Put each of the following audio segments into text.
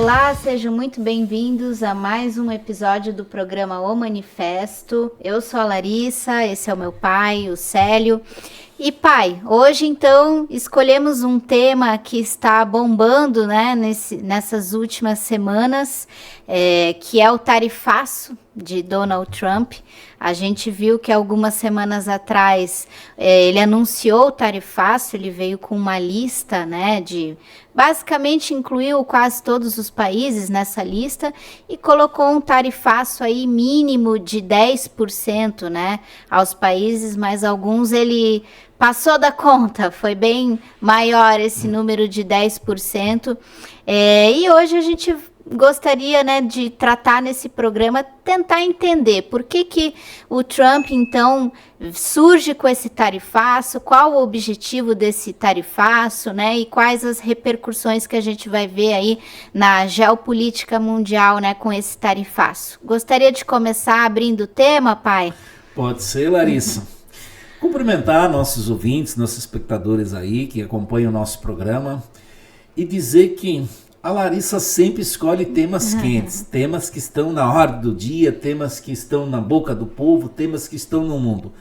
Olá, sejam muito bem-vindos a mais um episódio do programa O Manifesto. Eu sou a Larissa, esse é o meu pai, o Célio. E pai, hoje então escolhemos um tema que está bombando, né, nessas últimas semanas, que é o tarifaço de Donald Trump. A gente viu que algumas semanas atrás ele anunciou o tarifaço, ele veio com uma lista, né, basicamente incluiu quase todos os países nessa lista e colocou um tarifaço aí mínimo de 10%, né, aos países, mas alguns ele passou da conta, foi bem maior esse número de 10%. E hoje a gente gostaria, né, de tratar nesse programa, tentar entender por que o Trump, então, surge com esse tarifaço, qual o objetivo desse tarifaço, né, e quais as repercussões que a gente vai ver aí na geopolítica mundial, né, com esse tarifaço. Gostaria de começar abrindo o tema, pai? Pode ser, Larissa. Cumprimentar nossos ouvintes, nossos espectadores aí que acompanham o nosso programa e dizer que a Larissa sempre escolhe temas quentes, temas que estão na ordem do dia, temas que estão na boca do povo, temas que estão no mundo.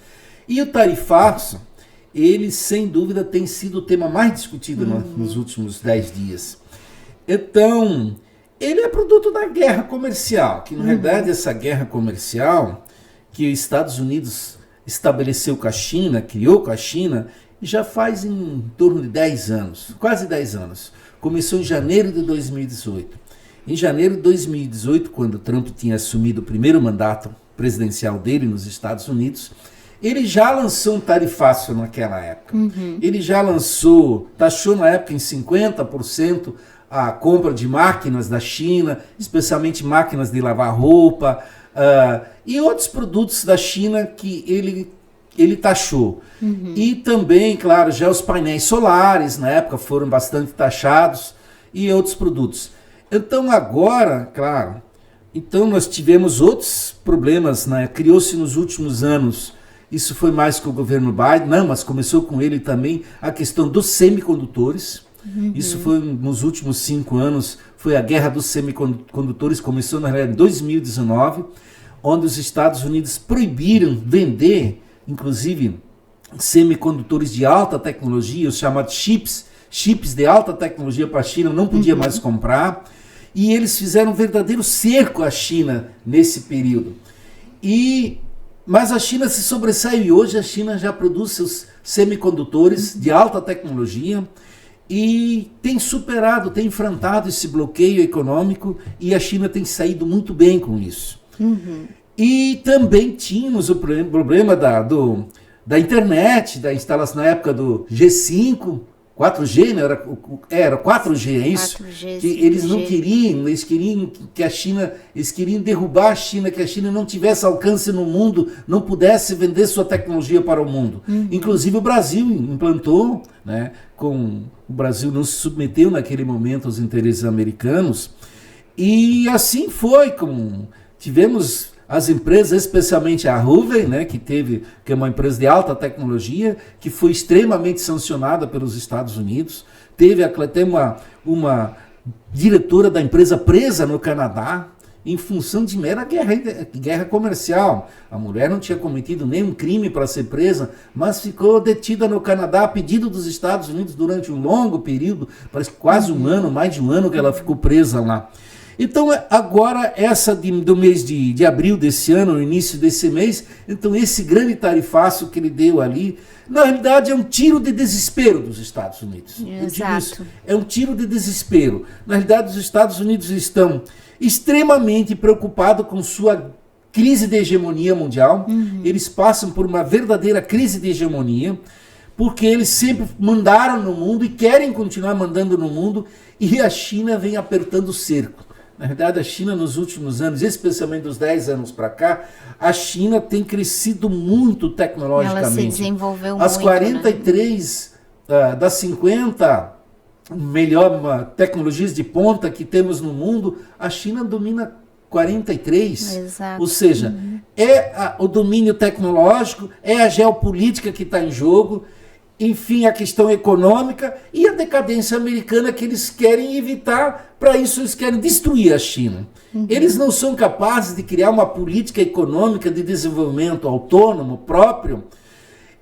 E o tarifaço, ele sem dúvida tem sido o tema mais discutido nos últimos 10 dias. Então, ele é produto da guerra comercial, que na verdade essa guerra comercial que os Estados Unidos estabeleceu com a China, criou com a China, já faz em torno de 10 anos, quase 10 anos. Começou em janeiro de 2018. Em janeiro de 2018, quando Trump tinha assumido o primeiro mandato presidencial dele nos Estados Unidos, ele já lançou um tarifaço naquela época. Ele já taxou na época em 50% a compra de máquinas da China, especialmente máquinas de lavar roupa, e outros produtos da China que ele taxou. E também, claro, já os painéis solares, na época, foram bastante taxados, e outros produtos. Então agora, claro, então nós tivemos outros problemas, né? Criou-se nos últimos anos, isso foi mais com o governo Biden, não, mas começou com ele também, a questão dos semicondutores. Isso foi nos últimos 5 anos, foi a guerra dos semicondutores, começou na realidade em 2019, onde os Estados Unidos proibiram vender, inclusive, semicondutores de alta tecnologia, os chamados chips de alta tecnologia para a China, não podia mais comprar, e eles fizeram um verdadeiro cerco à China nesse período. Mas a China se sobressaiu e hoje a China já produz seus semicondutores de alta tecnologia e tem enfrentado esse bloqueio econômico e a China tem saído muito bem com isso. E também tínhamos o problema da internet, da instalação na época do G5, 4G, né? Era 4G, é isso? 4G, que eles não queriam, eles queriam derrubar a China, que a China não tivesse alcance no mundo, não pudesse vender sua tecnologia para o mundo. Inclusive o Brasil implantou, né? O Brasil não se submeteu naquele momento aos interesses americanos, e assim foi, tivemos as empresas, especialmente a Huawei, né, que é uma empresa de alta tecnologia, que foi extremamente sancionada pelos Estados Unidos. Teve até uma diretora da empresa presa no Canadá, em função de mera guerra comercial. A mulher não tinha cometido nenhum crime para ser presa, mas ficou detida no Canadá a pedido dos Estados Unidos durante um longo período, parece quase um ano, mais de um ano que ela ficou presa lá. Então agora essa do mês de abril desse ano, no início desse mês, então esse grande tarifaço que ele deu ali, na realidade é um tiro de desespero dos Estados Unidos. Exato. É um tiro de desespero. Na realidade os Estados Unidos estão extremamente preocupados com sua crise de hegemonia mundial. Eles passam por uma verdadeira crise de hegemonia, porque eles sempre mandaram no mundo e querem continuar mandando no mundo, e a China vem apertando o cerco. Na verdade, a China nos últimos anos, especialmente dos 10 anos para cá, a China tem crescido muito tecnologicamente. Ela se desenvolveu As muito, 43 das 50 tecnologias de ponta que temos no mundo, a China domina 43. Exato. Ou seja, o domínio tecnológico, é a geopolítica que está em jogo, enfim, a questão econômica e a decadência americana que eles querem evitar. Para isso eles querem destruir a China. Eles não são capazes de criar uma política econômica de desenvolvimento autônomo, próprio.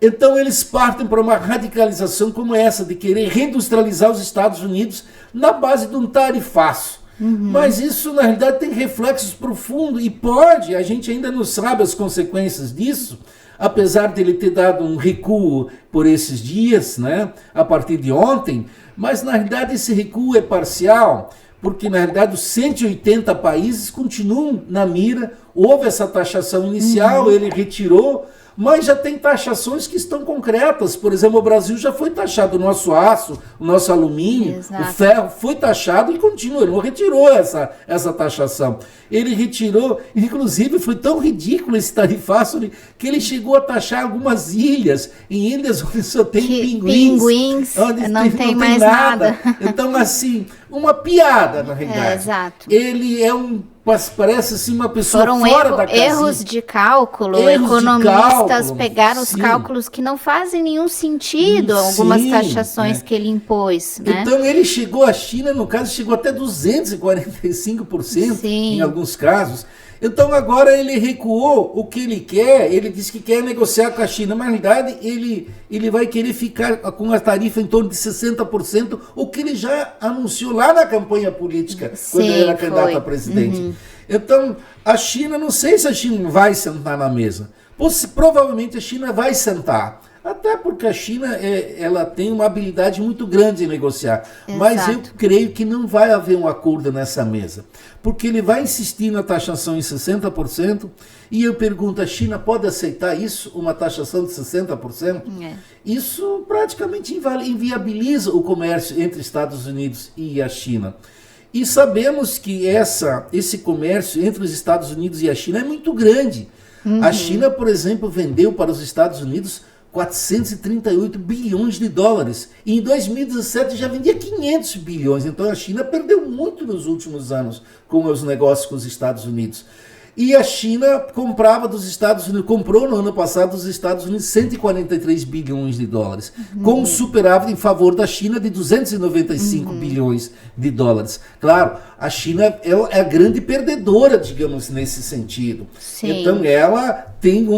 Então eles partem para uma radicalização como essa, de querer reindustrializar os Estados Unidos na base de um tarifaço. Mas isso, na realidade, tem reflexos profundos e pode, a gente ainda não sabe as consequências disso, apesar dele ter dado um recuo por esses dias, né, a partir de ontem, mas na realidade esse recuo é parcial, porque na realidade os 180 países continuam na mira, houve essa taxação inicial, ele retirou, mas já tem taxações que estão concretas. Por exemplo, o Brasil já foi taxado, o nosso aço, o nosso alumínio, o ferro foi taxado e continua, ele não retirou essa taxação. Ele retirou, inclusive foi tão ridículo esse tarifaço que ele chegou a taxar algumas ilhas, em ilhas onde só tem pinguins, onde não tem mais nada. Então, assim, uma piada, na realidade. Exato. Ele é parece assim uma pessoa fora da casinha. Erros de cálculo, economistas pegaram os cálculos que não fazem nenhum sentido, algumas taxações que ele impôs. Né? Então ele chegou, a China, no caso, chegou até 245% em alguns casos. Então agora ele recuou o que ele quer, ele disse que quer negociar com a China, mas na realidade ele vai querer ficar com a tarifa em torno de 60%, o que ele já anunciou lá na campanha política, quando ele era candidato a presidente. Então a China, não sei se a China vai sentar na mesa, provavelmente a China vai sentar. Até porque a China ela tem uma habilidade muito grande em negociar. Exato. Mas eu creio que não vai haver um acordo nessa mesa. Porque ele vai insistir na taxação em 60%. E eu pergunto, a China pode aceitar isso? Uma taxação de 60%? Isso praticamente inviabiliza o comércio entre Estados Unidos e a China. E sabemos que esse comércio entre os Estados Unidos e a China é muito grande. A China, por exemplo, vendeu para os Estados Unidos 438 bilhões de dólares. E em 2017 já vendia 500 bilhões. Então a China perdeu muito nos últimos anos com os negócios com os Estados Unidos. E a China comprava dos Estados Unidos, comprou no ano passado dos Estados Unidos 143 bilhões de dólares, com um superávit em favor da China de 295 bilhões de dólares. Claro, a China é a grande perdedora, digamos, nesse sentido. Sim. Então ela tem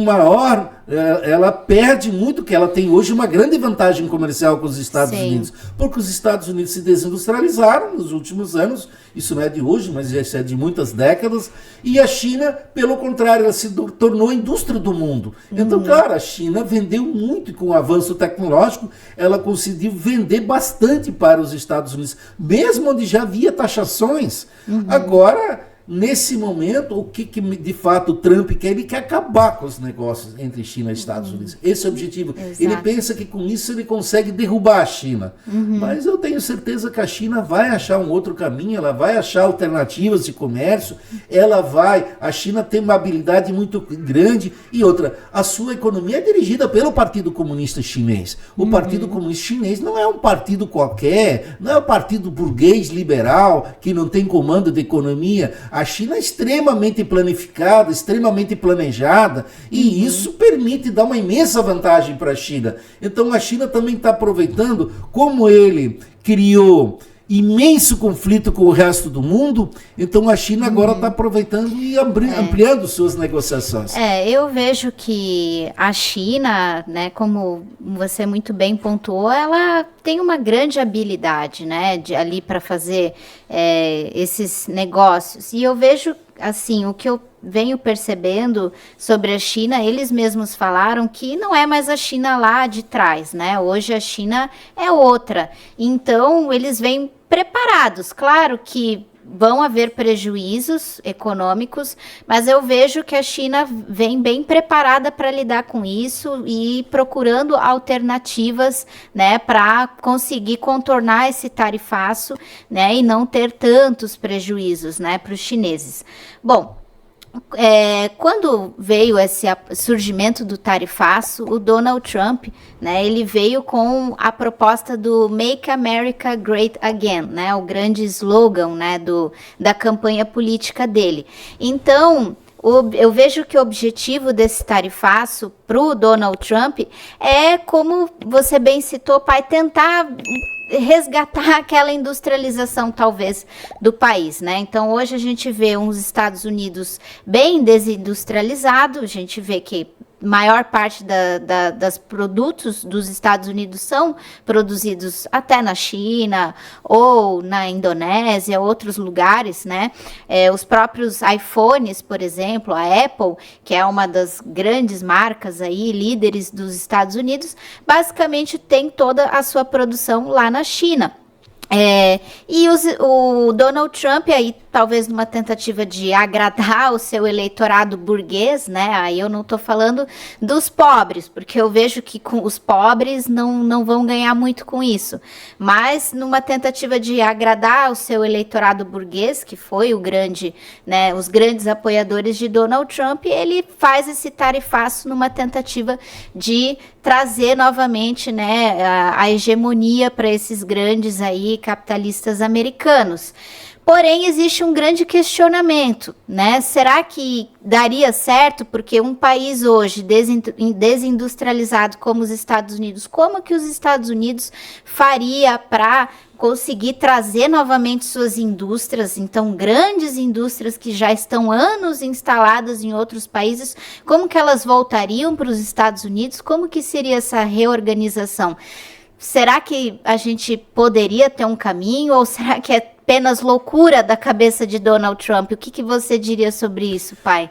ela perde muito, que ela tem hoje uma grande vantagem comercial com os Estados Unidos, porque os Estados Unidos se desindustrializaram nos últimos anos, isso não é de hoje, mas já é de muitas décadas, e a China, pelo contrário, ela se tornou a indústria do mundo. Então, claro, a China vendeu muito, e com o avanço tecnológico, ela conseguiu vender bastante para os Estados Unidos, mesmo onde já havia taxações. Agora, nesse momento, o que de fato o Trump quer? Ele quer acabar com os negócios entre China e Estados Unidos. Esse é o objetivo. Exato. Ele pensa que com isso ele consegue derrubar a China. Mas eu tenho certeza que a China vai achar um outro caminho, ela vai achar alternativas de comércio, a China tem uma habilidade muito grande e outra, a sua economia é dirigida pelo Partido Comunista Chinês. O Partido Comunista Chinês não é um partido qualquer, não é um partido burguês liberal que não tem comando de economia. A China é extremamente planificada, extremamente planejada, e isso permite dar uma imensa vantagem para a China. Então a China também está aproveitando, como ele criou imenso conflito com o resto do mundo, então a China agora está aproveitando e ampliando suas negociações. Eu vejo que a China, né, como você muito bem pontuou, ela tem uma grande habilidade, né, ali para fazer esses negócios. E eu vejo, assim, o que eu venho percebendo sobre a China, eles mesmos falaram que não é mais a China lá de trás, né? Hoje a China é outra. Então, eles vêm preparados. Claro que vão haver prejuízos econômicos, mas eu vejo que a China vem bem preparada para lidar com isso e procurando alternativas, né, para conseguir contornar esse tarifaço, né, e não ter tantos prejuízos, né, para os chineses. Bom, quando veio esse surgimento do tarifaço, o Donald Trump, né, ele veio com a proposta do Make America Great Again, né, o grande slogan, né, da campanha política dele. Então, eu vejo que o objetivo desse tarifaço para o Donald Trump é, como você bem citou, pai, tentar resgatar aquela industrialização, talvez, do país, né? Então, hoje a gente vê uns Estados Unidos bem desindustrializados, a gente vê que maior parte das produtos dos Estados Unidos são produzidos até na China ou na Indonésia, outros lugares, né? Os próprios iPhones, por exemplo, a Apple, que é uma das grandes marcas aí, líderes dos Estados Unidos, basicamente tem toda a sua produção lá na China. E o Donald Trump, aí talvez numa tentativa de agradar o seu eleitorado burguês, né? Aí eu não estou falando dos pobres, porque eu vejo que os pobres não vão ganhar muito com isso. Mas numa tentativa de agradar o seu eleitorado burguês, que foi os grandes apoiadores de Donald Trump, ele faz esse tarifaço numa tentativa de trazer novamente, né, a hegemonia para esses grandes aí capitalistas americanos. Porém, existe um grande questionamento, né? Será que daria certo? Porque um país hoje desindustrializado como os Estados Unidos, como que os Estados Unidos faria para conseguir trazer novamente suas indústrias, então grandes indústrias que já estão anos instaladas em outros países, como que elas voltariam para os Estados Unidos? Como que seria essa reorganização? Será que a gente poderia ter um caminho ou será que é apenas loucura da cabeça de Donald Trump? O que você diria sobre isso, pai?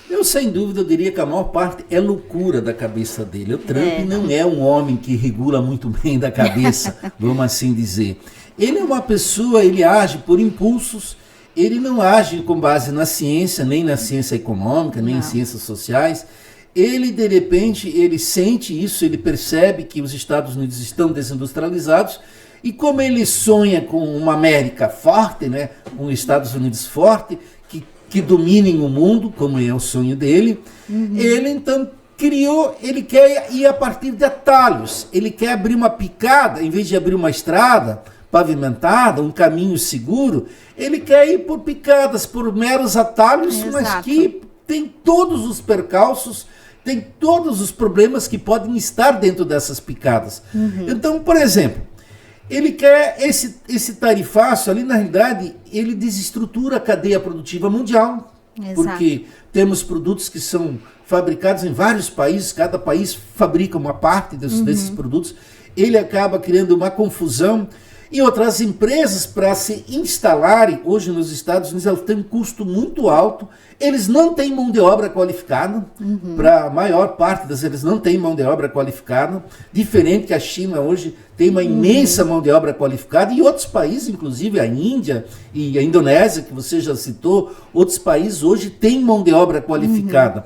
Eu, sem dúvida, eu diria que a maior parte é loucura da cabeça dele. O Trump não é um homem que regula muito bem da cabeça, vamos assim dizer. Ele é uma pessoa, ele age por impulsos, ele não age com base na ciência, nem na ciência econômica, nem em ciências sociais. Ele, de repente, ele sente isso, ele percebe que os Estados Unidos estão desindustrializados, e como ele sonha com uma América forte, né, um Estados Unidos forte, que dominem o mundo, como é o sonho dele, ele então ele quer ir a partir de atalhos, ele quer abrir uma picada, em vez de abrir uma estrada pavimentada, um caminho seguro, ele quer ir por picadas, por meros atalhos, mas que tem todos os percalços, tem todos os problemas que podem estar dentro dessas picadas. Então, por exemplo, ele quer esse tarifaço, ali na realidade, ele desestrutura a cadeia produtiva mundial, porque temos produtos que são fabricados em vários países, cada país fabrica uma parte desses produtos, ele acaba criando uma confusão. E outras empresas, para se instalarem hoje nos Estados Unidos, elas têm um custo muito alto, eles não têm mão de obra qualificada, para a maior parte das eles não têm mão de obra qualificada, diferente que a China hoje tem uma imensa mão de obra qualificada, e outros países, inclusive a Índia e a Indonésia, que você já citou, outros países hoje têm mão de obra qualificada.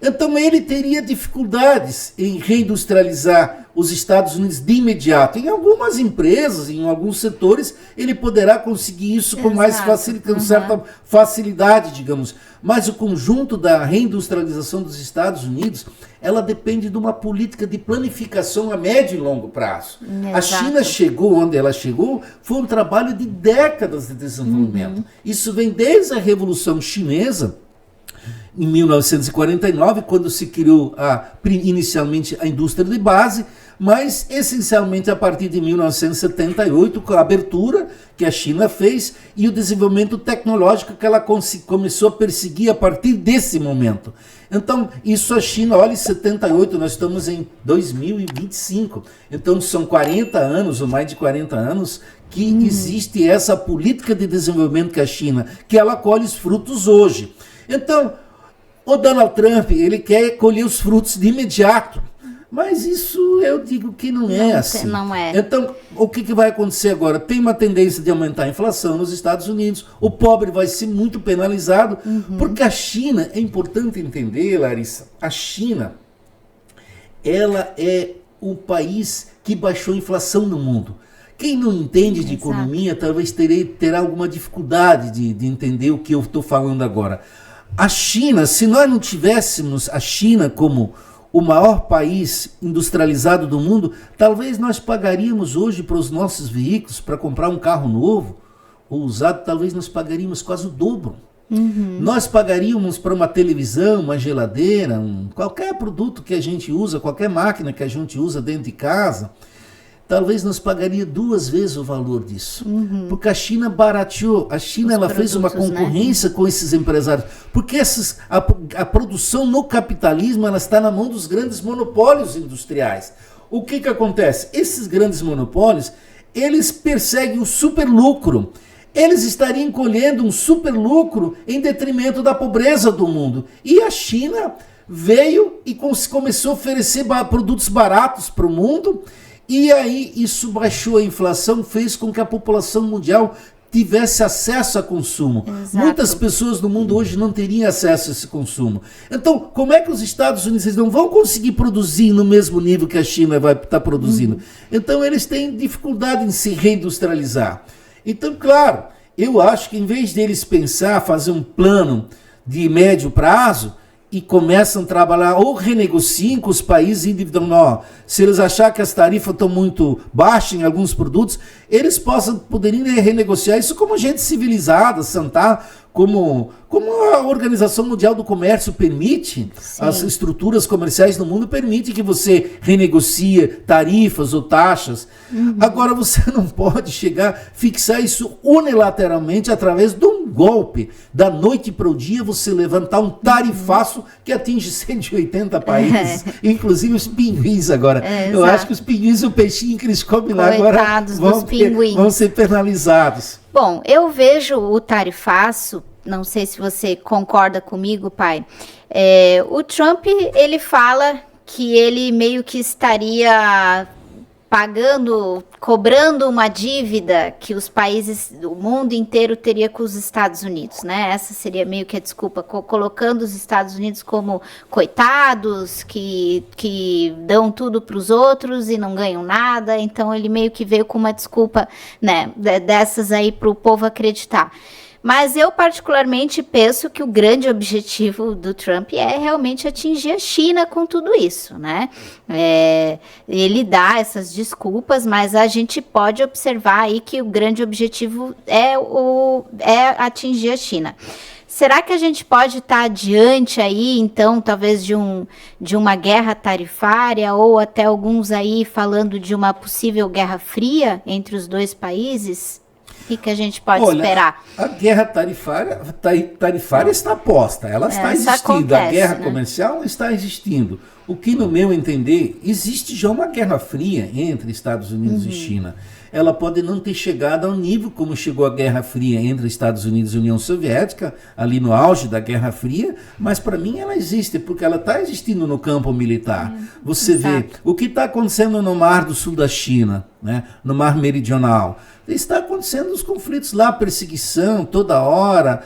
Então ele teria dificuldades em reindustrializar os Estados Unidos de imediato. Em algumas empresas, em alguns setores, ele poderá conseguir isso com mais facilidade, com certa facilidade, digamos. Mas o conjunto da reindustrialização dos Estados Unidos, ela depende de uma política de planificação a médio e longo prazo. A China chegou onde ela chegou, foi um trabalho de décadas de desenvolvimento. Isso vem desde a Revolução Chinesa, em 1949, quando se criou inicialmente a indústria de base, mas essencialmente a partir de 1978, com a abertura que a China fez e o desenvolvimento tecnológico que ela começou a perseguir a partir desse momento. Então, isso a China, olha, em 78, nós estamos em 2025, então são 40 anos, ou mais de 40 anos, que existe essa política de desenvolvimento que a China, que ela colhe os frutos hoje. Então, o Donald Trump, ele quer colher os frutos de imediato, mas isso eu digo que não é assim. Não é. Então, o que vai acontecer agora? Tem uma tendência de aumentar a inflação nos Estados Unidos, o pobre vai ser muito penalizado, porque a China, é importante entender, Larissa, a China, ela é o país que baixou a inflação no mundo. Quem não entende de economia, talvez terá alguma dificuldade de entender o que eu estou falando agora. A China, se nós não tivéssemos a China como o maior país industrializado do mundo, talvez nós pagaríamos hoje para os nossos veículos, para comprar um carro novo ou usado, talvez nós pagaríamos quase o dobro. Nós pagaríamos para uma televisão, uma geladeira, qualquer produto que a gente usa, qualquer máquina que a gente usa dentro de casa, talvez nós pagaria 2 vezes o valor disso. Porque a China barateou. A China ela fez uma concorrência com esses empresários. Porque a produção no capitalismo ela está na mão dos grandes monopólios industriais. O que acontece? Esses grandes monopólios, eles perseguem o superlucro. Eles estariam colhendo um superlucro em detrimento da pobreza do mundo. E a China veio e começou a oferecer produtos baratos para o mundo. E aí isso baixou a inflação, fez com que a população mundial tivesse acesso a consumo. Exato. Muitas pessoas no mundo hoje não teriam acesso a esse consumo. Então, como é que os Estados Unidos eles não vão conseguir produzir no mesmo nível que a China vai estar produzindo? Então, eles têm dificuldade em se reindustrializar. Então, claro, eu acho que em vez deles pensar, fazer um plano de médio prazo, e começam a trabalhar ou renegociem com os países individualmente. Se eles acharem que as tarifas estão muito baixas em alguns produtos, eles poderiam renegociar isso como gente civilizada, sentar, como a Organização Mundial do Comércio permite, Sim. As estruturas comerciais no mundo permitem que você renegocie tarifas ou taxas. Agora você não pode fixar isso unilateralmente através de um golpe. Da noite para o dia você levantar um tarifaço que atinge 180 países, inclusive os pinguins agora. Eu acho que os pinguins e o peixinho que eles comem lá agora vão ser penalizados. Bom, eu vejo o tarifaço, não sei se você concorda comigo, pai. O Trump, ele fala que ele meio que estaria cobrando uma dívida que os países do mundo inteiro teria com os Estados Unidos, né? Essa seria meio que a desculpa, colocando os Estados Unidos como coitados, que dão tudo para os outros e não ganham nada. Então ele meio que veio com uma desculpa, né, dessas aí para o povo acreditar. Mas eu particularmente penso que o grande objetivo do Trump é realmente atingir a China com tudo isso, né? Ele dá essas desculpas, mas a gente pode observar aí que o grande objetivo é atingir a China. Será que a gente pode estar adiante aí, então, talvez de uma guerra tarifária ou até alguns aí falando de uma possível guerra fria entre os dois países? O que a gente pode esperar? A guerra tarifária está posta, ela está existindo. Acontece, a guerra né? comercial está existindo. O que, no meu entender, existe já uma guerra fria entre Estados Unidos e China. Ela pode não ter chegado ao nível como chegou a Guerra Fria entre Estados Unidos e União Soviética, ali no auge da Guerra Fria, mas para mim ela existe, porque ela está existindo no campo militar. Você vê o que está acontecendo no Mar do Sul da China, né, no Mar Meridional. Está acontecendo os conflitos lá, perseguição toda hora,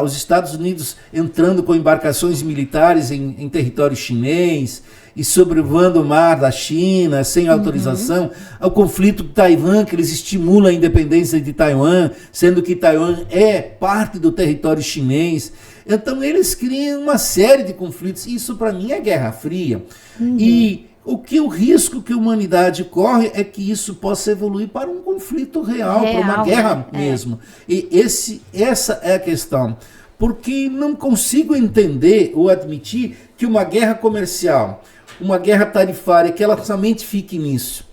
os Estados Unidos entrando com embarcações militares em território chinês e sobrevoando o mar da China sem autorização, o conflito de Taiwan, que eles estimulam a independência de Taiwan, sendo que Taiwan é parte do território chinês. Então eles criam uma série de conflitos, isso para mim é Guerra Fria. E o risco que a humanidade corre é que isso possa evoluir para um conflito real, para uma guerra mesmo. E essa é a questão. Porque não consigo entender ou admitir que uma guerra comercial, uma guerra tarifária, que ela somente fique nisso,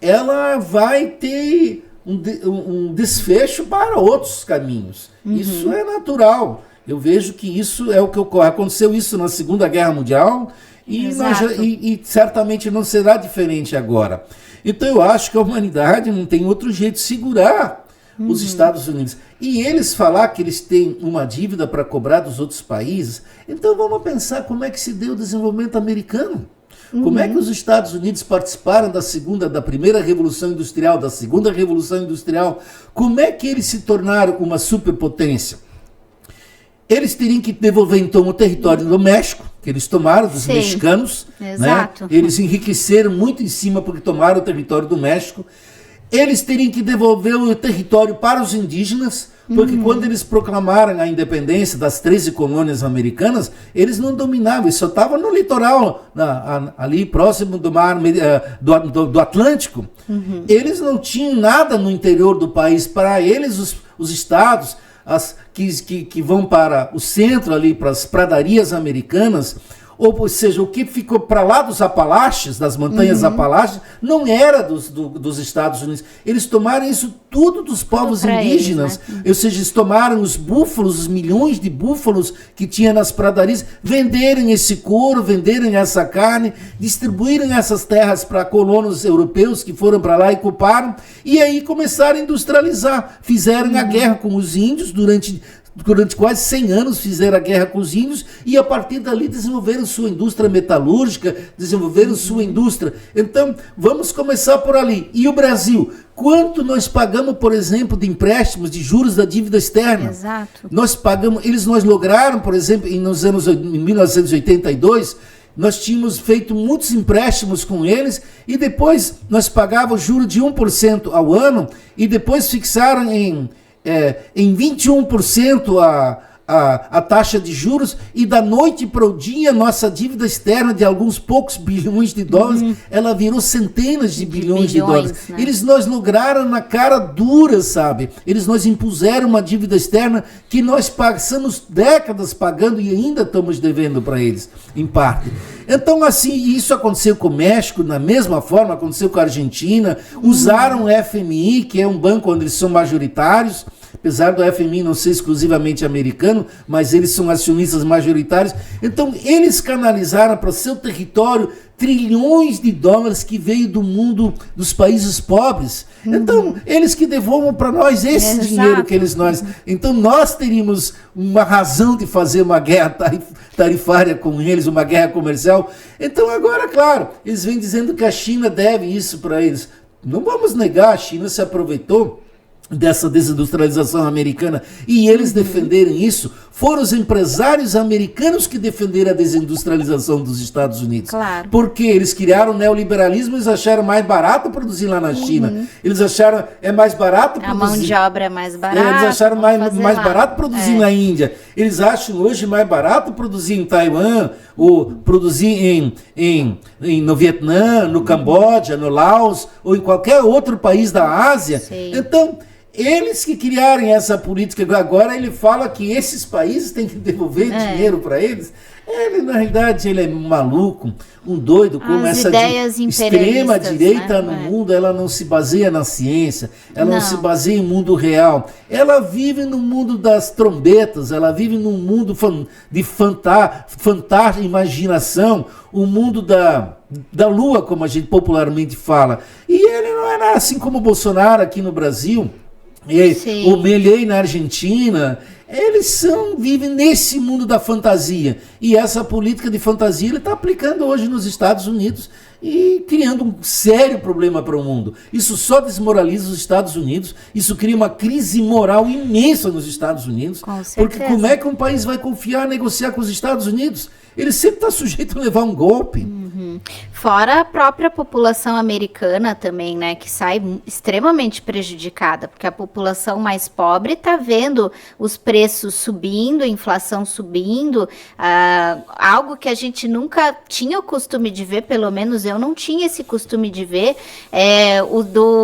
ela vai ter um desfecho para outros caminhos. Isso é natural. Eu vejo que isso é o que ocorre. Aconteceu isso na Segunda Guerra Mundial e certamente não será diferente agora. Então eu acho que a humanidade não tem outro jeito de segurar os Estados Unidos. E eles falar que eles têm uma dívida para cobrar dos outros países, então vamos pensar como é que se deu o desenvolvimento americano. Como é que os Estados Unidos participaram da primeira Revolução Industrial, da segunda Revolução Industrial? Como é que eles se tornaram uma superpotência? Eles teriam que devolver, então, o território do México, que eles tomaram dos mexicanos. Exato. Né? Eles enriqueceram muito em cima porque tomaram o território do México. Eles teriam que devolver o território para os indígenas, porque quando eles proclamaram a independência das 13 colônias americanas, eles não dominavam, eles só estavam no litoral, ali próximo do mar do Atlântico. Eles não tinham nada no interior do país. Para eles, os estados, que vão para o centro ali, para as pradarias americanas, ou seja, o que ficou para lá dos Apalaches, das montanhas Apalaches, não era dos Estados Unidos. Eles tomaram isso tudo dos povos indígenas. Eles, né? Ou seja, eles tomaram os búfalos, os milhões de búfalos que tinha nas pradarias, venderem esse couro, venderem essa carne, distribuírem essas terras para colonos europeus que foram para lá e ocuparam, e aí começaram a industrializar. Fizeram a guerra com os índios durante quase 100 anos, fizeram a guerra com os índios e a partir dali desenvolveram sua indústria metalúrgica, desenvolveram sua indústria. Então, vamos começar por ali. E o Brasil? Quanto nós pagamos, por exemplo, de empréstimos, de juros da dívida externa? Exato. Nós lograram, por exemplo, em 1982, nós tínhamos feito muitos empréstimos com eles e depois nós pagávamos juro de 1% ao ano e depois fixaram em 21% a taxa de juros, e da noite para o dia nossa dívida externa de alguns poucos bilhões de dólares, ela virou centenas de bilhões de dólares. Né? Eles nos lograram na cara dura, sabe? Eles nos impuseram uma dívida externa que nós passamos décadas pagando e ainda estamos devendo para eles, em parte. Então, assim, isso aconteceu com o México, da mesma forma, aconteceu com a Argentina, usaram o FMI, que é um banco onde eles são majoritários, apesar do FMI não ser exclusivamente americano, mas eles são acionistas majoritários. Então, eles canalizaram para seu território trilhões de dólares que veio do mundo dos países pobres. Então, eles que devolvam para nós esse dinheiro que eles nós. Então, nós teríamos uma razão de fazer uma guerra tarifária com eles, uma guerra comercial. Então, agora, claro, eles vêm dizendo que a China deve isso para eles. Não vamos negar, a China se aproveitou dessa desindustrialização americana e eles defenderem isso. Foram os empresários americanos que defenderam a desindustrialização dos Estados Unidos. Claro. Porque eles criaram o neoliberalismo, eles acharam mais barato produzir lá na China. Eles acharam mais barato produzir. A mão de obra é mais barata. Eles acharam mais barato produzir na Índia. Eles acham hoje mais barato produzir em Taiwan, ou produzir no Vietnã, no Camboja, no Laos, ou em qualquer outro país da Ásia. Sim. Então, eles que criaram essa política, agora ele fala que esses países têm que devolver dinheiro para eles. Ele, na realidade, ele é maluco, um doido, como essa extrema direita, né, no mundo, ela não se baseia na ciência, ela não se baseia em mundo real. Ela vive no mundo das trombetas, ela vive num mundo de fantástica imaginação, o mundo da lua, como a gente popularmente fala. E ele não é assim como o Bolsonaro aqui no Brasil, o Milei na Argentina. Eles vivem nesse mundo da fantasia. E essa política de fantasia ele está aplicando hoje nos Estados Unidos e criando um sério problema para o mundo. Isso só desmoraliza os Estados Unidos, isso cria uma crise moral imensa nos Estados Unidos. Com certeza. Porque como é que um país vai confiar em negociar com os Estados Unidos? Ele sempre está sujeito a levar um golpe. Fora a própria população americana também, né, que sai extremamente prejudicada, porque a população mais pobre está vendo os preços subindo, a inflação subindo, algo que a gente nunca tinha o costume de ver, pelo menos eu não tinha esse costume de ver,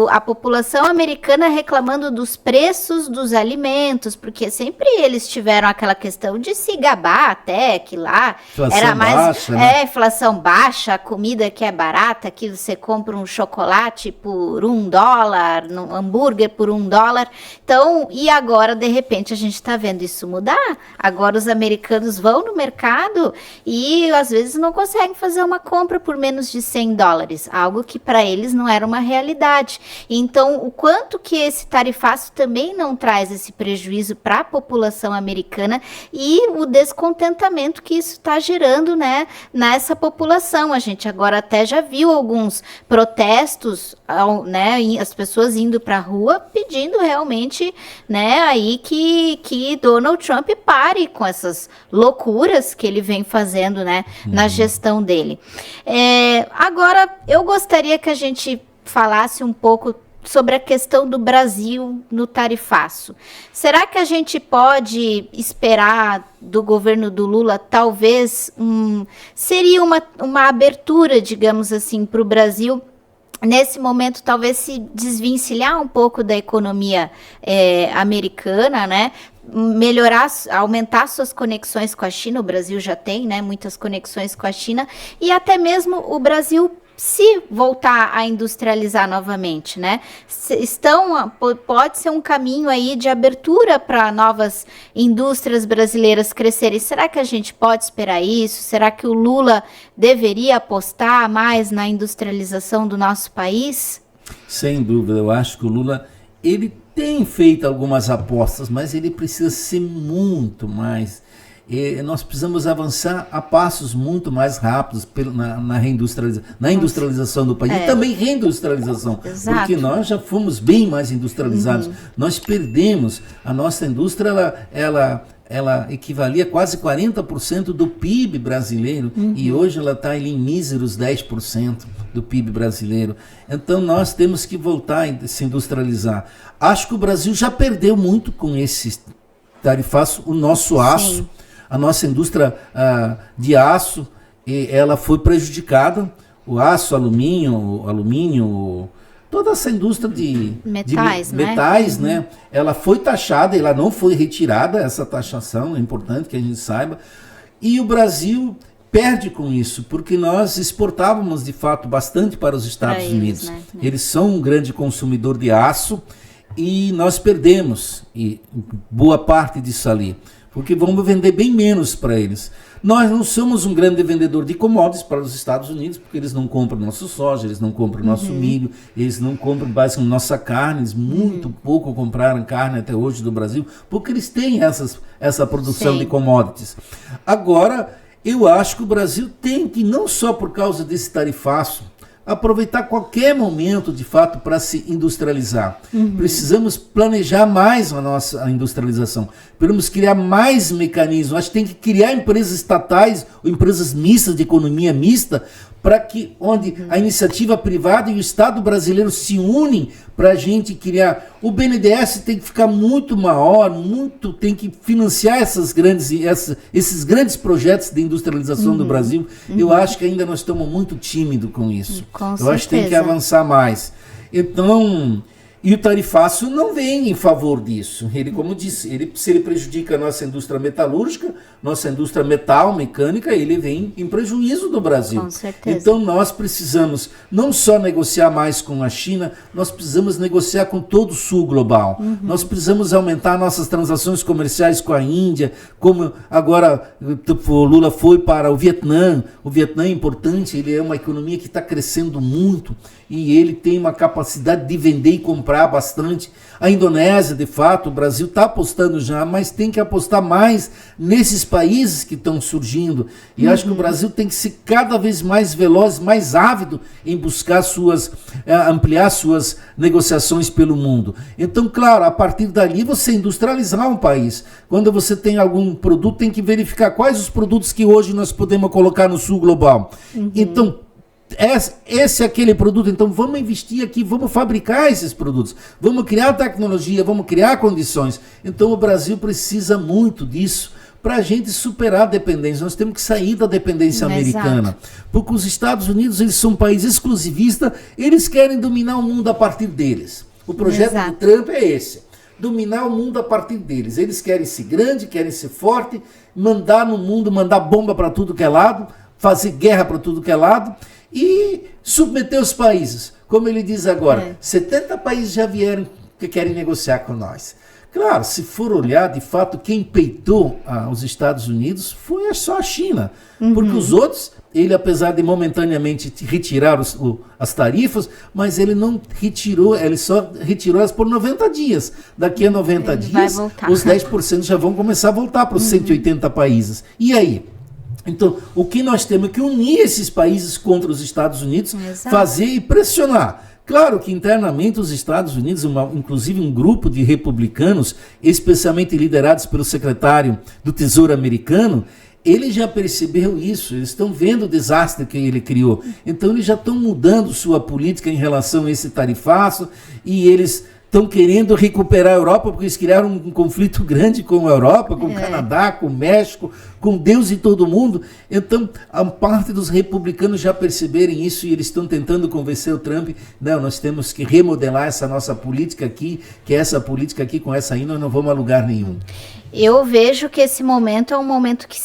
a população americana reclamando dos preços dos alimentos, porque sempre eles tiveram aquela questão de se gabar até que lá inflação era mais baixa, né? Inflação baixa, a comida que é barata, que você compra um chocolate por $1, um hambúrguer por $1. Então, e agora, de repente, a gente está vendo isso mudar. Agora os americanos vão no mercado e às vezes não conseguem fazer uma compra por menos de $100, algo que para eles não era uma realidade. Então, o quanto que esse tarifaço também não traz esse prejuízo para a população americana e o descontentamento que isso está gerando, né, nessa população. A gente agora até já viu alguns protestos, né, as pessoas indo para a rua pedindo realmente, né, aí que Donald Trump pare com essas loucuras que ele vem fazendo, né, na gestão dele. Agora, eu gostaria que a gente falasse um pouco sobre a questão do Brasil no tarifaço. Será que a gente pode esperar do governo do Lula, talvez, seria uma abertura, digamos assim, para o Brasil nesse momento, talvez se desvencilhar um pouco da economia americana, né? Melhorar, aumentar suas conexões com a China. O Brasil já tem, né, muitas conexões com a China, e até mesmo o Brasil se voltar a industrializar novamente, né? Pode ser um caminho aí de abertura para novas indústrias brasileiras crescerem. Será que a gente pode esperar isso? Será que o Lula deveria apostar mais na industrialização do nosso país? Sem dúvida, eu acho que o Lula, ele tem feito algumas apostas, mas ele precisa ser muito mais. Nós precisamos avançar a passos muito mais rápidos na industrialização do país e também reindustrialização. Exato. Porque nós já fomos bem mais industrializados. Nós perdemos. A nossa indústria, ela equivalia a quase 40% do PIB brasileiro e hoje ela está em míseros 10% do PIB brasileiro. Então nós temos que voltar a se industrializar. Acho que o Brasil já perdeu muito com esse tarifaço, o nosso aço. Sim. A nossa indústria de aço, ela foi prejudicada. O aço, alumínio, toda essa indústria de metais, né? Ela foi taxada, ela não foi retirada, essa taxação, é importante que a gente saiba. E o Brasil perde com isso, porque nós exportávamos de fato bastante para os Estados Unidos. Né? Eles são um grande consumidor de aço e nós perdemos boa parte disso ali, porque vamos vender bem menos para eles. Nós não somos um grande vendedor de commodities para os Estados Unidos, porque eles não compram nosso soja, eles não compram nosso milho, eles não compram basicamente nossa carne, eles muito pouco compraram carne até hoje do Brasil, porque eles têm essa produção de commodities. Agora, eu acho que o Brasil tem que, não só por causa desse tarifaço, aproveitar qualquer momento, de fato, para se industrializar. Precisamos planejar mais a nossa industrialização. Precisamos criar mais mecanismos. Acho que tem que criar empresas estatais ou empresas mistas, de economia mista, para que onde a iniciativa privada e o Estado brasileiro se unem para a gente criar. O BNDES tem que ficar muito maior, tem que financiar esses grandes projetos de industrialização do Brasil. Eu acho que ainda nós estamos muito tímidos com isso. Eu acho que tem que avançar mais. Então, e o tarifaço não vem em favor disso. Ele, como disse, se ele prejudica a nossa indústria metalúrgica, nossa indústria mecânica, ele vem em prejuízo do Brasil. Com certeza. Então nós precisamos não só negociar mais com a China, nós precisamos negociar com todo o sul global. Nós precisamos aumentar nossas transações comerciais com a Índia, como agora o Lula foi para o Vietnã. O Vietnã é importante, ele é uma economia que está crescendo muito e ele tem uma capacidade de vender e comprar bastante. A Indonésia, de fato, o Brasil está apostando já, mas tem que apostar mais nesses países que estão surgindo. E acho que o Brasil tem que ser cada vez mais veloz, mais ávido em buscar ampliar suas negociações pelo mundo. Então, claro, a partir dali você industrializar um país. Quando você tem algum produto, tem que verificar quais os produtos que hoje nós podemos colocar no sul global. Então, esse é aquele produto, então vamos investir aqui, vamos fabricar esses produtos, vamos criar tecnologia, vamos criar condições. Então o Brasil precisa muito disso para a gente superar a dependência. Nós temos que sair da dependência americana, porque os Estados Unidos, eles são um país exclusivista, eles querem dominar o mundo a partir deles. O projeto do Trump é esse, dominar o mundo a partir deles. Eles querem ser grande, querem ser forte, mandar no mundo, mandar bomba para tudo que é lado, fazer guerra para tudo que é lado, e submeter os países. Como ele diz agora, 70 países já vieram que querem negociar com nós. Claro, se for olhar, de fato, quem peitou os Estados Unidos foi só a China. Porque os outros, ele apesar de momentaneamente retirar as tarifas, mas ele não retirou, ele só retirou elas por 90 dias. Daqui a 90 dias, os 10% já vão começar a voltar para os 180 países. E aí? Então, o que nós temos é que unir esses países contra os Estados Unidos, fazer e pressionar. Claro que internamente os Estados Unidos, inclusive um grupo de republicanos, especialmente liderados pelo secretário do Tesouro americano, ele já percebeu isso, eles estão vendo o desastre que ele criou. Então eles já estão mudando sua política em relação a esse tarifaço e eles estão querendo recuperar a Europa, porque eles criaram um conflito grande com a Europa, com o Canadá, com o México, com Deus e todo mundo. Então, a parte dos republicanos já perceberem isso e eles estão tentando convencer o Trump, não, nós temos que remodelar essa nossa política aqui, que essa política aqui, com essa aí nós não vamos a lugar nenhum. Eu vejo que esse momento é um momento que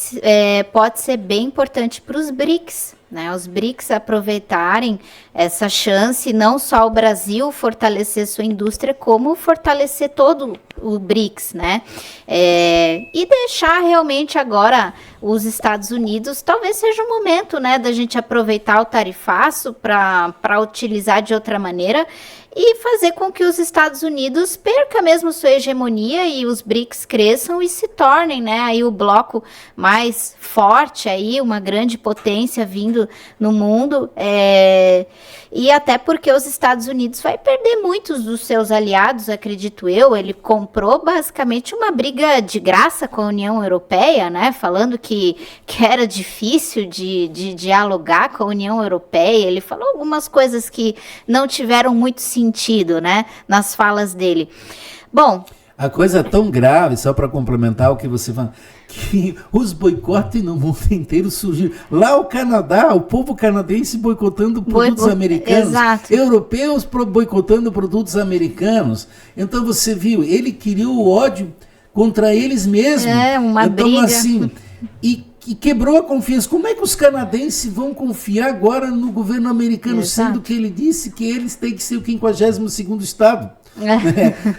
pode ser bem importante para os BRICS, né? Os BRICS aproveitarem essa chance, não só o Brasil fortalecer sua indústria, como fortalecer todo o BRICS, né? E deixar realmente agora os Estados Unidos, talvez seja o momento, né, da gente aproveitar o tarifaço para utilizar de outra maneira e fazer com que os Estados Unidos perca mesmo sua hegemonia e os BRICS cresçam e se tornem, né, aí o bloco mais forte, aí, uma grande potência vindo no mundo, e até porque os Estados Unidos vai perder muitos dos seus aliados, acredito eu. Ele comprou basicamente uma briga de graça com a União Europeia, né, falando que era difícil de dialogar com a União Europeia. Ele falou algumas coisas que não tiveram muito sentido, né, nas falas dele. Bom, a coisa é tão grave, só para complementar o que você fala, que os boicotes no mundo inteiro surgiram. Lá o Canadá, o povo canadense boicotando produtos americanos. Exato. Europeus boicotando produtos americanos. Então você viu, ele criou o ódio contra eles mesmos. Uma então, briga. assim, e quebrou a confiança. Como é que os canadenses vão confiar agora no governo americano, Exato. sendo que ele disse que eles têm que ser o 52º estado?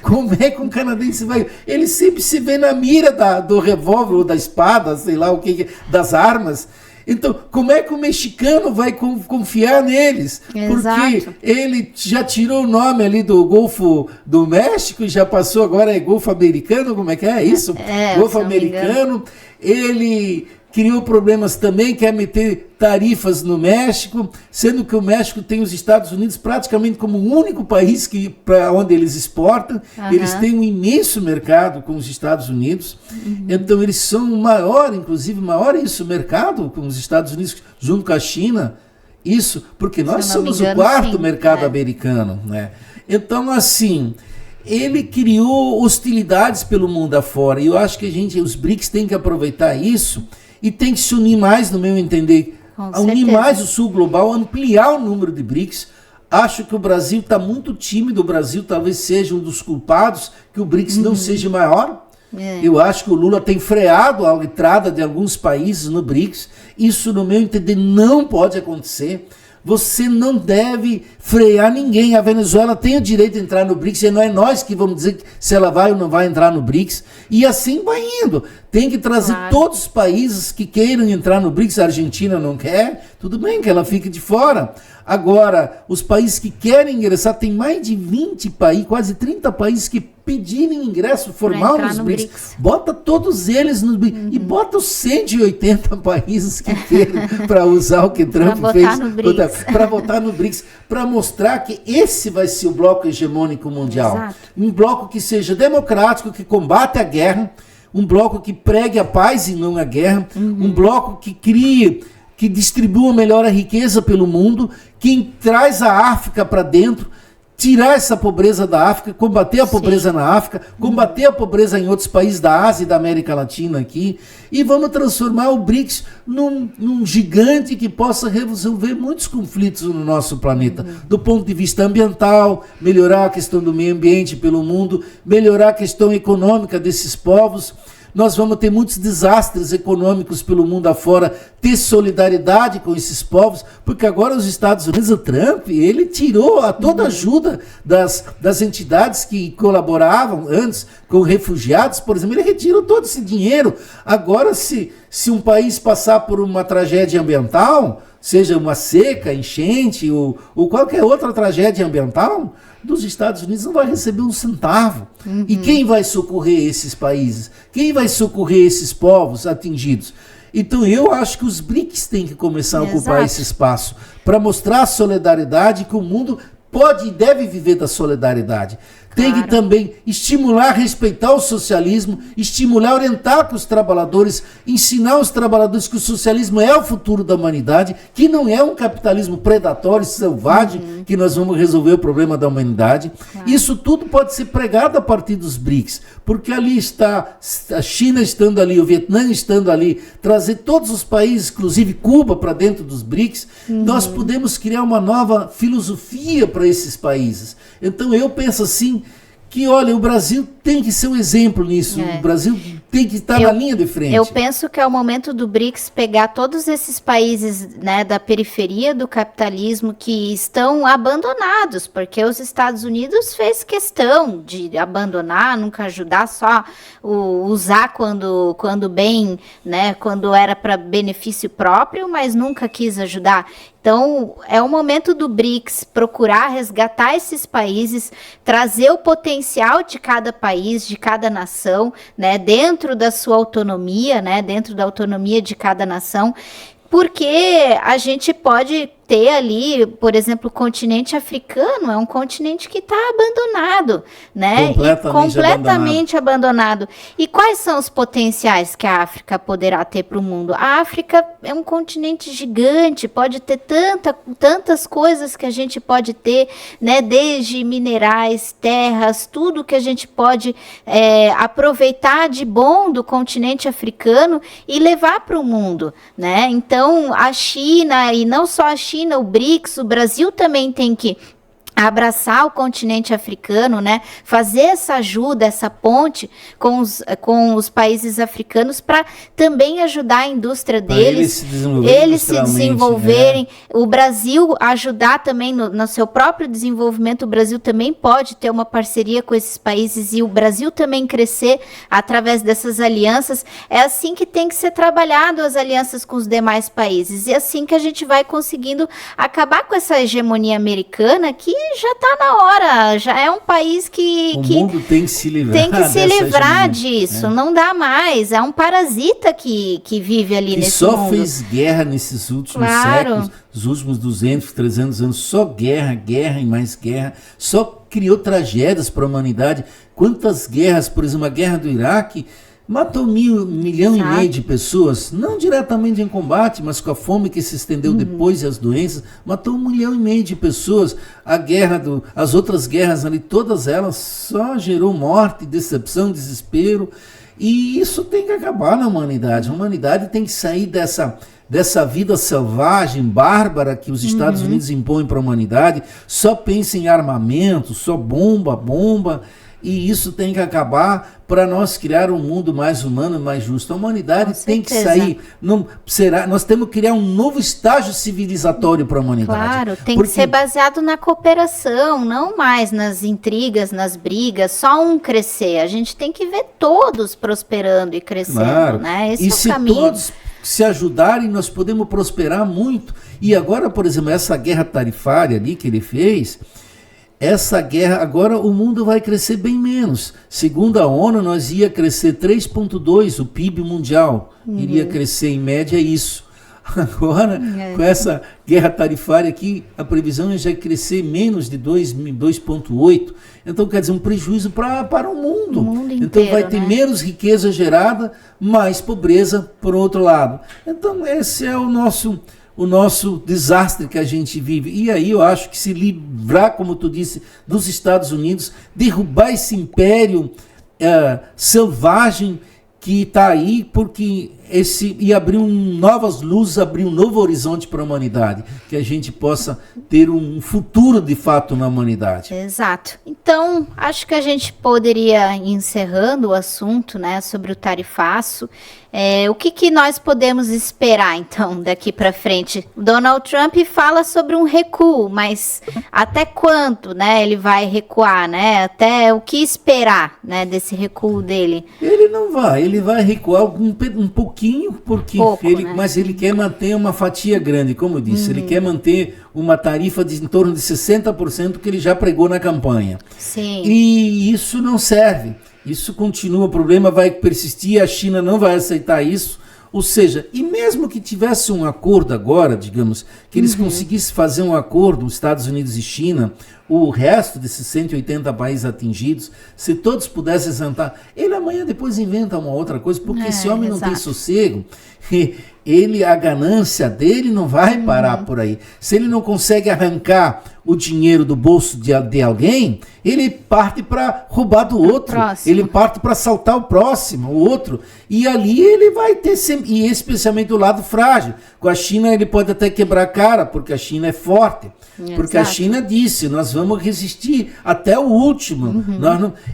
Como é que um canadense vai... Ele sempre se vê na mira do revólver ou da espada, sei lá o que, das armas. Então, como é que o mexicano vai confiar neles? Exato. Porque ele já tirou o nome ali do Golfo do México e já passou, agora é Golfo Americano, como é que é isso? Golfo Americano. Ele criou problemas também, quer meter tarifas no México, sendo que o México tem os Estados Unidos praticamente como o único país para onde eles exportam. Eles têm um imenso mercado com os Estados Unidos. Então eles são o maior, inclusive maior mercado com os Estados Unidos, junto com a China. Isso, porque nós somos o quarto mercado americano, né? Então, assim, ele criou hostilidades pelo mundo afora. E eu acho que os BRICS têm que aproveitar isso e tem que se unir mais, no meu entender, unir mais o sul global, ampliar o número de BRICS. Acho que o Brasil está muito tímido, o Brasil talvez seja um dos culpados que o BRICS não seja maior. Eu acho que o Lula tem freado a entrada de alguns países no BRICS. Isso, no meu entender, não pode acontecer. Você não deve frear ninguém. A Venezuela tem o direito de entrar no BRICS e não é nós que vamos dizer se ela vai ou não vai entrar no BRICS. E assim vai indo. Tem que trazer todos os países que queiram entrar no BRICS. A Argentina não quer, tudo bem que ela fique de fora. Agora, os países que querem ingressar, tem mais de 20 países, quase 30 países que pedirem ingresso formal nos BRICS. Bota todos eles nos BRICS. E bota os 180 países que querem para usar o que Trump fez. Para votar no BRICS. Para mostrar que esse vai ser o bloco hegemônico mundial. Exato. Um bloco que seja democrático, que combate a guerra. Um bloco que pregue a paz e não a guerra. Um bloco que crie, que distribua melhor a riqueza pelo mundo, que traz a África para dentro, tirar essa pobreza da África, combater a pobreza na África, combater a pobreza em outros países da Ásia e da América Latina aqui, e vamos transformar o BRICS num gigante que possa resolver muitos conflitos no nosso planeta, do ponto de vista ambiental, melhorar a questão do meio ambiente pelo mundo, melhorar a questão econômica desses povos. Nós vamos ter muitos desastres econômicos pelo mundo afora, ter solidariedade com esses povos, porque agora os Estados Unidos, o Trump, ele tirou toda a ajuda das entidades que colaboravam antes com refugiados, por exemplo, ele retirou todo esse dinheiro. Agora, se um país passar por uma tragédia ambiental, seja uma seca, enchente ou qualquer outra tragédia ambiental, dos Estados Unidos não vai receber um centavo. E quem vai socorrer esses países? Quem vai socorrer esses povos atingidos? Então eu acho que os BRICS têm que começar a ocupar esse espaço para mostrar a solidariedade, que o mundo pode e deve viver da solidariedade. Tem que também estimular, respeitar o socialismo, estimular, orientar com os trabalhadores, ensinar os trabalhadores que o socialismo é o futuro da humanidade, que não é um capitalismo predatório, selvagem, que nós vamos resolver o problema da humanidade. Claro. Isso tudo pode ser pregado a partir dos BRICS, porque ali está a China estando ali, o Vietnã estando ali, trazer todos os países, inclusive Cuba, para dentro dos BRICS, nós podemos criar uma nova filosofia para esses países. Então eu penso assim, que olha, o Brasil tem que ser um exemplo nisso, o Brasil tem que estar na linha de frente. Eu penso que é o momento do BRICS pegar todos esses países, né, da periferia do capitalismo que estão abandonados, porque os Estados Unidos fez questão de abandonar, nunca ajudar, só usar quando bem, né, quando era para benefício próprio, mas nunca quis ajudar. Então, é o momento do BRICS procurar resgatar esses países, trazer o potencial de cada país, de cada nação, né, dentro da sua autonomia, né, dentro da autonomia de cada nação, porque a gente pode ter ali, por exemplo, o continente africano é um continente que está abandonado, né? Completamente abandonado. E quais são os potenciais que a África poderá ter para o mundo? A África é um continente gigante, pode ter tantas coisas que a gente pode ter, né? Desde minerais, terras, tudo que a gente pode aproveitar de bom do continente africano e levar para o mundo, né? Então, a China, e não só a China, o BRICS, o Brasil também tem que abraçar o continente africano, né? Fazer essa ajuda, essa ponte com os países africanos para também ajudar a indústria deles, eles se desenvolverem, o Brasil ajudar também no seu próprio desenvolvimento. O Brasil também pode ter uma parceria com esses países e o Brasil também crescer através dessas alianças. É assim que tem que ser trabalhado as alianças com os demais países, e assim que a gente vai conseguindo acabar com essa hegemonia americana que já está na hora, já é um país que o mundo tem que se livrar disso, não dá mais, é um parasita que vive ali nesse mundo. E só fez guerra nesses últimos séculos, os últimos 200, 300 anos, só guerra e mais guerra, só criou tragédias para a humanidade. Quantas guerras, por exemplo, a guerra do Iraque, matou 1,5 milhão de pessoas, não diretamente em combate, mas com a fome que se estendeu depois e as doenças, matou 1,5 milhão de pessoas. As outras guerras ali, todas elas só gerou morte, decepção, desespero, e isso tem que acabar na humanidade. A humanidade tem que sair dessa vida selvagem, bárbara que os Estados Unidos impõem para a humanidade, só pensa em armamento, só bomba, e isso tem que acabar para nós criar um mundo mais humano e mais justo. A humanidade tem que sair, nós temos que criar um novo estágio civilizatório para a humanidade. Claro, tem que ser baseado na cooperação, não mais nas intrigas, nas brigas, só um crescer. A gente tem que ver todos prosperando e crescendo, né? Esse é o caminho. Todos se ajudarem, nós podemos prosperar muito. E agora, por exemplo, essa guerra tarifária ali que ele fez, essa guerra, agora o mundo vai crescer bem menos. Segundo a ONU, nós ia crescer 3,2%, o PIB mundial iria crescer em média isso. Agora, com essa guerra tarifária aqui, a previsão é já crescer menos de 2,8%. Então, quer dizer, um prejuízo para o mundo. Inteiro, então, vai ter menos riqueza gerada, mais pobreza por outro lado. Então, esse é o nosso desastre que a gente vive. E aí eu acho que se livrar, como tu disse, dos Estados Unidos, derrubar esse império selvagem que está aí, porque e abrir novas luzes, abrir um novo horizonte para a humanidade, que a gente possa ter um futuro de fato na humanidade. Exato. Então, acho que a gente poderia ir encerrando o assunto, né, sobre o tarifaço. O que nós podemos esperar, então, daqui para frente? Donald Trump fala sobre um recuo, mas até quanto, né, ele vai recuar, né? Até o que esperar, né, desse recuo dele? Ele vai recuar um pouquinho, mas ele quer manter uma fatia grande, como eu disse, ele quer manter uma tarifa em torno de 60% que ele já pregou na campanha. Sim. E isso não serve. Isso continua, o problema vai persistir, a China não vai aceitar isso. Ou seja, e mesmo que tivesse um acordo agora, digamos, que eles conseguissem fazer um acordo, os Estados Unidos e China, o resto desses 180 países atingidos, se todos pudessem sentar, ele amanhã depois inventa uma outra coisa, porque esse homem não tem sossego, a ganância dele não vai parar por aí. Se ele não consegue arrancar o dinheiro do bolso de alguém, ele parte para roubar do outro, ele parte para assaltar o próximo, o outro, e ali ele vai ter sempre, e especialmente o lado frágil. Com a China ele pode até quebrar a cara, porque a China é forte, porque a China disse, nós vamos resistir até o último.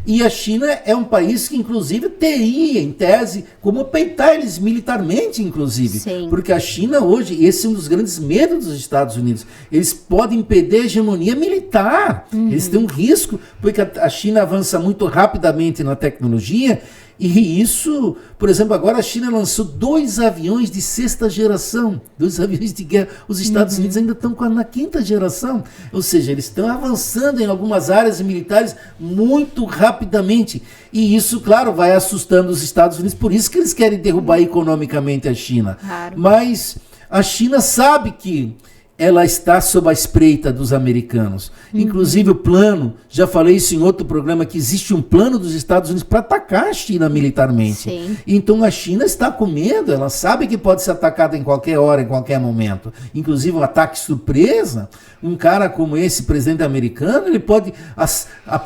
E a China é um país que inclusive teria, em tese, como peitar eles militarmente, inclusive. Sim. Porque a China hoje, esse é um dos grandes medos dos Estados Unidos, eles podem perder a hegemonia militar. Eles têm um risco, porque a China avança muito rapidamente na tecnologia, e isso, por exemplo, agora a China lançou 2 aviões de 6ª geração, 2 aviões de guerra. Os Estados Unidos ainda estão na 5ª geração, ou seja, eles estão avançando em algumas áreas militares muito rapidamente, e isso, claro, vai assustando os Estados Unidos, por isso que eles querem derrubar economicamente a China. Claro. Mas a China sabe que ela está sob a espreita dos americanos. Inclusive o plano, já falei isso em outro programa, que existe um plano dos Estados Unidos para atacar a China militarmente. Sim. Então a China está com medo, ela sabe que pode ser atacada em qualquer hora, em qualquer momento. Inclusive um ataque surpresa, um cara como esse, presidente americano, ele pode,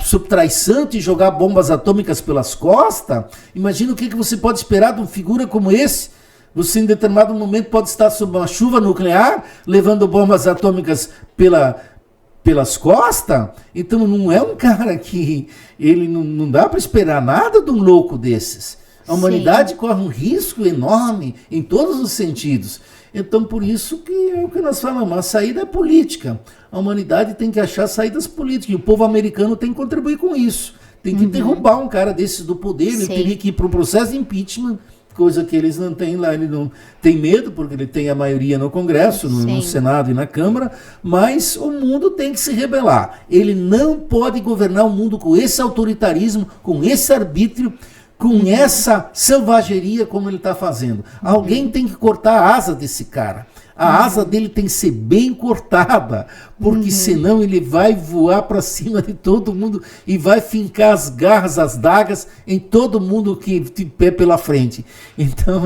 sob traição, te jogar bombas atômicas pelas costas. Imagina o que você pode esperar de uma figura como esse. Você, em determinado momento, pode estar sob uma chuva nuclear, levando bombas atômicas pelas costas. Então, não é um cara que... Ele não dá para esperar nada de um louco desses. A humanidade corre um risco enorme em todos os sentidos. Então, por isso que é o que nós falamos, a saída é política. A humanidade tem que achar saídas políticas. E o povo americano tem que contribuir com isso. Tem que derrubar um cara desses do poder. Ele teria que ir para um processo de impeachment, coisa que eles não têm lá. Ele não tem medo, porque ele tem a maioria no Congresso, no Senado e na Câmara, mas o mundo tem que se rebelar. Ele não pode governar o mundo com esse autoritarismo, com esse arbítrio, com essa selvageria como ele está fazendo. Alguém tem que cortar a asa desse cara. A asa dele tem que ser bem cortada, porque senão ele vai voar para cima de todo mundo e vai fincar as garras, as dagas em todo mundo que tiver pela frente. Então,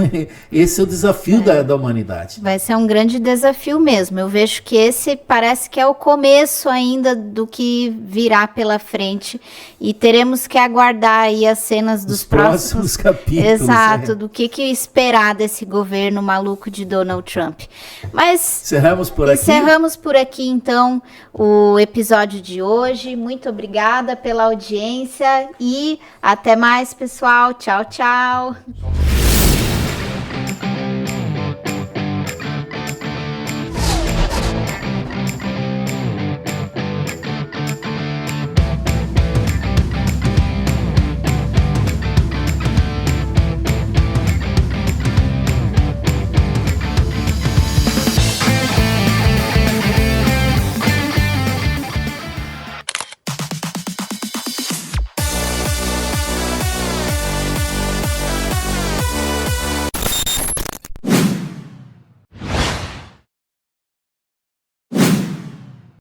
esse é o desafio da humanidade. Vai ser um grande desafio mesmo. Eu vejo que esse parece que é o começo ainda do que virá pela frente, e teremos que aguardar aí as cenas dos próximos capítulos. Exato, do que esperar desse governo maluco de Donald Trump. Mas encerramos por aqui, então o episódio de hoje. Muito obrigada pela audiência e até mais, pessoal. Tchau, tchau.